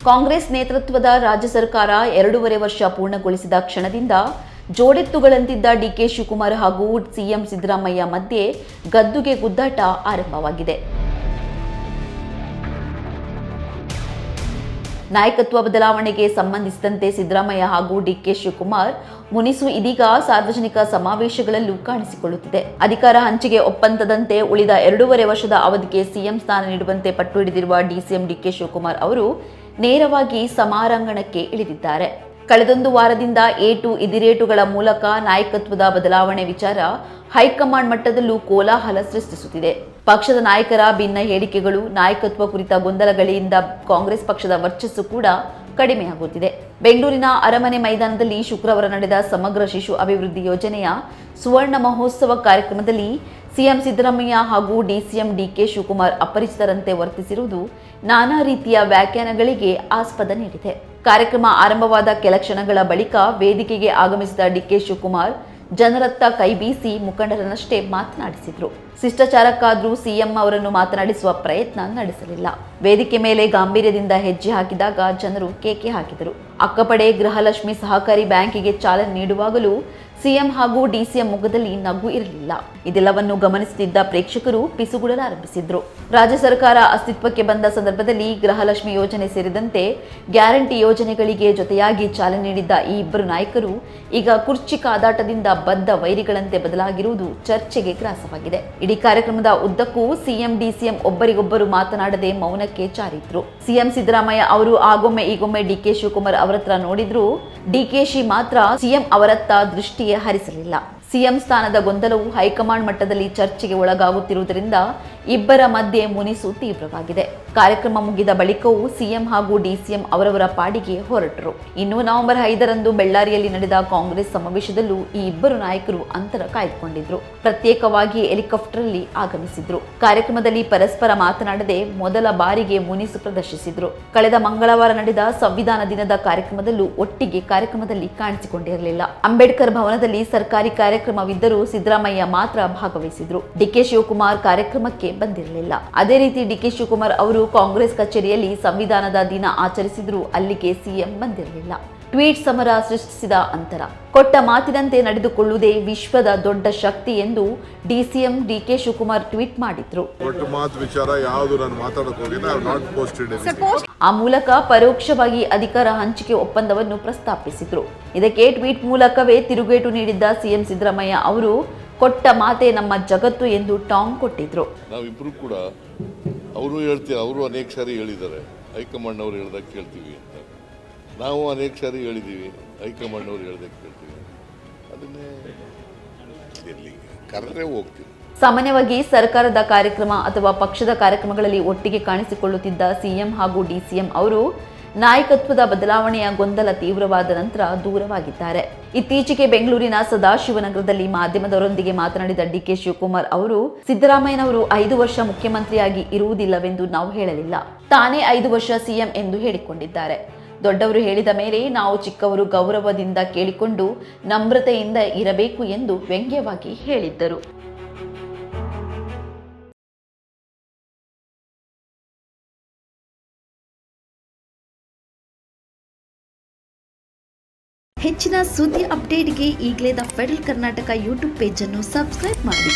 ಕಾಂಗ್ರೆಸ್ ನೇತೃತ್ವದ ರಾಜ್ಯ ಸರ್ಕಾರ 2.5 ವರ್ಷ ಪೂರ್ಣಗೊಳಿಸಿದ ಕ್ಷಣದಿಂದ ಜೋಡೆತ್ತುಗಳಂತಿದ್ದ ಡಿಕೆ ಶಿವಕುಮಾರ್ ಹಾಗೂ ಸಿಎಂ ಸಿದ್ದರಾಮಯ್ಯ ಮಧ್ಯೆ ಗದ್ದುಗೆ ಗುದ್ದಾಟ ಆರಂಭವಾಗಿದೆ. ನಾಯಕತ್ವ ಬದಲಾವಣೆಗೆ ಸಂಬಂಧಿಸಿದಂತೆ ಸಿದ್ದರಾಮಯ್ಯ ಹಾಗೂ ಡಿಕೆ ಶಿವಕುಮಾರ್ ಮುನಿಸು ಇದೀಗ ಸಾರ್ವಜನಿಕ ಸಮಾವೇಶಗಳಲ್ಲೂ ಕಾಣಿಸಿಕೊಳ್ಳುತ್ತಿದೆ. ಅಧಿಕಾರ ಹಂಚಿಕೆ ಒಪ್ಪಂದದಂತೆ ಉಳಿದ 2.5 ವರ್ಷದ ಅವಧಿಗೆ ಸಿಎಂ ಸ್ಥಾನ ನೀಡುವಂತೆ ಪಟ್ಟು ಹಿಡಿದಿರುವ ಡಿಸಿಎಂ ಡಿಕೆ ಶಿವಕುಮಾರ್ ಅವರು ನೇರವಾಗಿ ಸಮಾರಂಗಣಕ್ಕೆ ಇಳಿದಿದ್ದಾರೆ. ಕಳೆದೊಂದು ವಾರದಿಂದ ಏಟು ಇದಿರೇಟುಗಳ ಮೂಲಕ ನಾಯಕತ್ವದ ಬದಲಾವಣೆ ವಿಚಾರ ಹೈಕಮಾಂಡ್ ಮಟ್ಟದಲ್ಲೂ ಕೋಲಾಹಲ ಸೃಷ್ಟಿಸುತ್ತಿದೆ. ಪಕ್ಷದ ನಾಯಕರ ಭಿನ್ನ ಹೇಳಿಕೆಗಳು, ನಾಯಕತ್ವ ಕುರಿತ ಗೊಂದಲಗಳಿಂದ ಕಾಂಗ್ರೆಸ್ ಪಕ್ಷದ ವರ್ಚಸ್ಸು ಕೂಡ ಕಡಿಮೆಯಾಗುತ್ತಿದೆ. ಬೆಂಗಳೂರಿನ ಅರಮನೆ ಮೈದಾನದಲ್ಲಿ ಶುಕ್ರವಾರ ನಡೆದ ಸಮಗ್ರ ಶಿಶು ಅಭಿವೃದ್ಧಿ ಯೋಜನೆಯ ಸುವರ್ಣ ಮಹೋತ್ಸವ ಕಾರ್ಯಕ್ರಮದಲ್ಲಿ ಸಿಎಂ ಸಿದ್ದರಾಮಯ್ಯ ಹಾಗೂ ಡಿಸಿಎಂ ಡಿಕೆ ಶಿವಕುಮಾರ್ ಅಪರಿಚಿತರಂತೆ ವರ್ತಿಸಿರುವುದು ನಾನಾ ರೀತಿಯ ವ್ಯಾಖ್ಯಾನಗಳಿಗೆ ಆಸ್ಪದ ನೀಡಿದೆ. ಕಾರ್ಯಕ್ರಮ ಆರಂಭವಾದ ಕೆಲ ಕ್ಷಣಗಳ ಬಳಿಕ ವೇದಿಕೆಗೆ ಆಗಮಿಸಿದ ಡಿಕೆ ಶಿವಕುಮಾರ್ ಜನರತ್ತ ಕೈ ಬೀಸಿ ಮುಖಂಡರನ್ನಷ್ಟೇ ಮಾತನಾಡಿಸಿದ್ರು. ಶಿಷ್ಟಾಚಾರಕ್ಕಾದ್ರೂ ಸಿಎಂ ಅವರನ್ನು ಮಾತನಾಡಿಸುವ ಪ್ರಯತ್ನ ನಡೆಸಲಿಲ್ಲ. ವೇದಿಕೆ ಮೇಲೆ ಗಾಂಭೀರ್ಯದಿಂದ ಹೆಜ್ಜೆ ಹಾಕಿದಾಗ ಜನರು ಕೇಕೆ ಹಾಕಿದರು. ಅಕ್ಕಪಡೆ ಗೃಹಲಕ್ಷ್ಮಿ ಸಹಕಾರಿ ಬ್ಯಾಂಕಿಗೆ ಚಾಲನೆ ನೀಡುವಾಗಲೂ ಸಿಎಂ ಹಾಗೂ ಡಿಸಿಎಂ ಮುಖದಲ್ಲಿ ನಗು ಇರಲಿಲ್ಲ. ಇದೆಲ್ಲವನ್ನು ಗಮನಿಸುತ್ತಿದ್ದ ಪ್ರೇಕ್ಷಕರು ಪಿಸುಗುಡಲಾರಂಭಿಸಿದ್ರು. ರಾಜ್ಯ ಸರ್ಕಾರ ಅಸ್ತಿತ್ವಕ್ಕೆ ಬಂದ ಸಂದರ್ಭದಲ್ಲಿ ಗೃಹಲಕ್ಷ್ಮಿ ಯೋಜನೆ ಸೇರಿದಂತೆ ಗ್ಯಾರಂಟಿ ಯೋಜನೆಗಳಿಗೆ ಜೊತೆಯಾಗಿ ಚಾಲನೆ ನೀಡಿದ್ದ ಈ ಇಬ್ಬರು ನಾಯಕರು ಈಗ ಕುರ್ಚಿ ಕಾದಾಟದಿಂದ ಬದ್ಧ ವೈರಿಗಳಂತೆ ಬದಲಾಗಿರುವುದು ಚರ್ಚೆಗೆ ಗ್ರಾಸವಾಗಿದೆ. ಇಡೀ ಕಾರ್ಯಕ್ರಮದ ಉದ್ದಕ್ಕೂ ಸಿಎಂ ಡಿಸಿಎಂ ಒಬ್ಬರಿಗೊಬ್ಬರು ಮಾತನಾಡದೆ ಮೌನಕ್ಕೆ ಜಾರಿದ್ರು. ಸಿಎಂ ಸಿದ್ದರಾಮಯ್ಯ ಅವರು ಆಗೊಮ್ಮೆ ಈಗೊಮ್ಮೆ ಡಿಕೆ ಶಿವಕುಮಾರ್ ಅವರತ್ರ ನೋಡಿದ್ರು. ಡಿಕೆಶಿ ಮಾತ್ರ ಸಿಎಂ ಅವರತ್ತ ದೃಷ್ಟಿಯೇ ಹರಿಸಲಿಲ್ಲ. ಸಿಎಂ ಸ್ಥಾನದ ಗೊಂದಲವು ಹೈಕಮಾಂಡ್ ಮಟ್ಟದಲ್ಲಿ ಚರ್ಚೆಗೆ ಒಳಗಾಗುತ್ತಿರುವುದರಿಂದ ಇಬ್ಬರ ಮಧ್ಯೆ ಮುನಿಸು ತೀವ್ರವಾಗಿದೆ. ಕಾರ್ಯಕ್ರಮ ಮುಗಿದ ಬಳಿಕವೂ ಸಿಎಂ ಹಾಗೂ ಡಿಸಿಎಂ ಅವರವರ ಪಾಡಿಗೆ ಹೊರಟರು. ಇನ್ನು ನವೆಂಬರ್ 5ರಂದು ಬೆಳ್ಳಾರಿಯಲ್ಲಿ ನಡೆದ ಕಾಂಗ್ರೆಸ್ ಸಮಾವೇಶದಲ್ಲೂ ಈ ಇಬ್ಬರು ನಾಯಕರು ಅಂತರ ಕಾಯ್ದುಕೊಂಡಿದ್ರು. ಪ್ರತ್ಯೇಕವಾಗಿ ಹೆಲಿಕಾಪ್ಟರ್ ಅಲ್ಲಿ ಆಗಮಿಸಿದ್ರು. ಕಾರ್ಯಕ್ರಮದಲ್ಲಿ ಪರಸ್ಪರ ಮಾತನಾಡದೆ ಮೊದಲ ಬಾರಿಗೆ ಮುನಿಸು ಪ್ರದರ್ಶಿಸಿದ್ರು. ಕಳೆದ ಮಂಗಳವಾರ ನಡೆದ ಸಂವಿಧಾನ ದಿನದ ಕಾರ್ಯಕ್ರಮದಲ್ಲೂ ಒಟ್ಟಿಗೆ ಕಾರ್ಯಕ್ರಮದಲ್ಲಿ ಕಾಣಿಸಿಕೊಂಡಿರಲಿಲ್ಲ. ಅಂಬೇಡ್ಕರ್ ಭವನದಲ್ಲಿ ಸರ್ಕಾರಿ ಕಾರ್ಯಕ್ರಮವಿದ್ದರೂ ಸಿದ್ದರಾಮಯ್ಯ ಮಾತ್ರ ಭಾಗವಹಿಸಿದ್ರು. ಡಿಕೆ ಶಿವಕುಮಾರ್ ಕಾರ್ಯಕ್ರಮಕ್ಕೆ ಬಂದಿರಲಿಲ್ಲ. ಅದೇ ರೀತಿ ಡಿಕೆ ಶಿವಕುಮಾರ್ ಅವರು ಕಾಂಗ್ರೆಸ್ ಕಚೇರಿಯಲ್ಲಿ ಸಂವಿಧಾನದ ದಿನ ಆಚರಿಸಿದ್ರು. ಅಲ್ಲಿಗೆ ಸಿಎಂ ಬಂದಿರಲಿಲ್ಲ. ಟ್ವೀಟ್ ಸಮರ ಸೃಷ್ಟಿಸಿದ ಅಂತರ. ಕೊಟ್ಟ ಮಾತಿನಂತೆ ನಡೆದುಕೊಳ್ಳುವುದೇ ವಿಶ್ವದ ದೊಡ್ಡ ಶಕ್ತಿ ಎಂದು ಡಿಸಿಎಂ ಡಿಕೆ ಶಿವಕುಮಾರ್ ಟ್ವೀಟ್ ಮಾಡಿದ್ರು. ಆ ಮೂಲಕ ಪರೋಕ್ಷವಾಗಿ ಅಧಿಕಾರ ಹಂಚಿಕೆ ಒಪ್ಪಂದವನ್ನು ಪ್ರಸ್ತಾಪಿಸಿದ್ರು. ಇದಕ್ಕೆ ಟ್ವೀಟ್ ಮೂಲಕವೇ ತಿರುಗೇಟು ನೀಡಿದ್ದ ಸಿಎಂ ಸಿದ್ದರಾಮಯ್ಯ ಅವರು ಕೊಟ್ಟ ಮಾತೆ ನಮ್ಮ ಜಗತ್ತು ಎಂದು ಟಾಂಗ್ ಕೊಟ್ಟಿದ್ರು. ನಾವಿಬ್ರು ಕೂಡ ಅವರು ಹೇಳ್ತೀವಿ, ಅವರು ಅನೇಕ ಸಾರಿ ಹೇಳಿದ್ದಾರೆ ಹೈಕಮಾಂಡ್ ಅವರು ಹೇಳ್ದಾಗ ಕೇಳ್ತೀವಿ ಅಂತ. ನಾವು ಅನೇಕ ಸಾರಿ ಹೇಳಿದ್ದೀವಿ ಹೈಕಮಾಂಡ್ ಅವರು ಹೇಳ್ದಾಗ ಕೇಳ್ತೀವಿ. ಅದನ್ನೇ ಕರೆದ್ರೆ ಹೋಗ್ತೀವಿ. ಸಾಮಾನ್ಯವಾಗಿ ಸರ್ಕಾರದ ಕಾರ್ಯಕ್ರಮ ಅಥವಾ ಪಕ್ಷದ ಕಾರ್ಯಕ್ರಮಗಳಲ್ಲಿ ಒಟ್ಟಿಗೆ ಕಾಣಿಸಿಕೊಳ್ಳುತ್ತಿದ್ದ ಸಿಎಂ ಹಾಗೂ ಡಿಸಿಎಂ ಅವರು ನಾಯಕತ್ವದ ಬದಲಾವಣೆಯ ಗೊಂದಲ ತೀವ್ರವಾದ ನಂತರ ದೂರವಾಗಿದ್ದಾರೆ. ಇತ್ತೀಚೆಗೆ ಬೆಂಗಳೂರಿನ ಸದಾಶಿವನಗರದಲ್ಲಿ ಮಾಧ್ಯಮದವರೊಂದಿಗೆ ಮಾತನಾಡಿದ ಡಿಕೆ ಶಿವಕುಮಾರ್ ಅವರು ಸಿದ್ದರಾಮಯ್ಯನವರು 5 ವರ್ಷ ಮುಖ್ಯಮಂತ್ರಿಯಾಗಿ ಇರುವುದಿಲ್ಲವೆಂದು ನಾವು ಹೇಳಲಿಲ್ಲ. ತಾನೇ 5 ವರ್ಷ ಸಿಎಂ ಎಂದು ಹೇಳಿಕೊಂಡಿದ್ದಾರೆ. ದೊಡ್ಡವರು ಹೇಳಿದ ಮೇಲೆ ನಾವು ಚಿಕ್ಕವರು ಗೌರವದಿಂದ ಕೇಳಿಕೊಂಡು ನಮ್ರತೆಯಿಂದ ಇರಬೇಕು ಎಂದು ವ್ಯಂಗ್ಯವಾಗಿ ಹೇಳಿದ್ದರು. ಹೆಚ್ಚಿನ ಸುದ್ದಿ ಅಪ್ಡೇಟ್ಗೆ ಈಗಲೇ the federal Karnataka YouTube page ಅನ್ನು ಸಬ್ಸ್ಕ್ರೈಬ್ ಮಾಡಿ.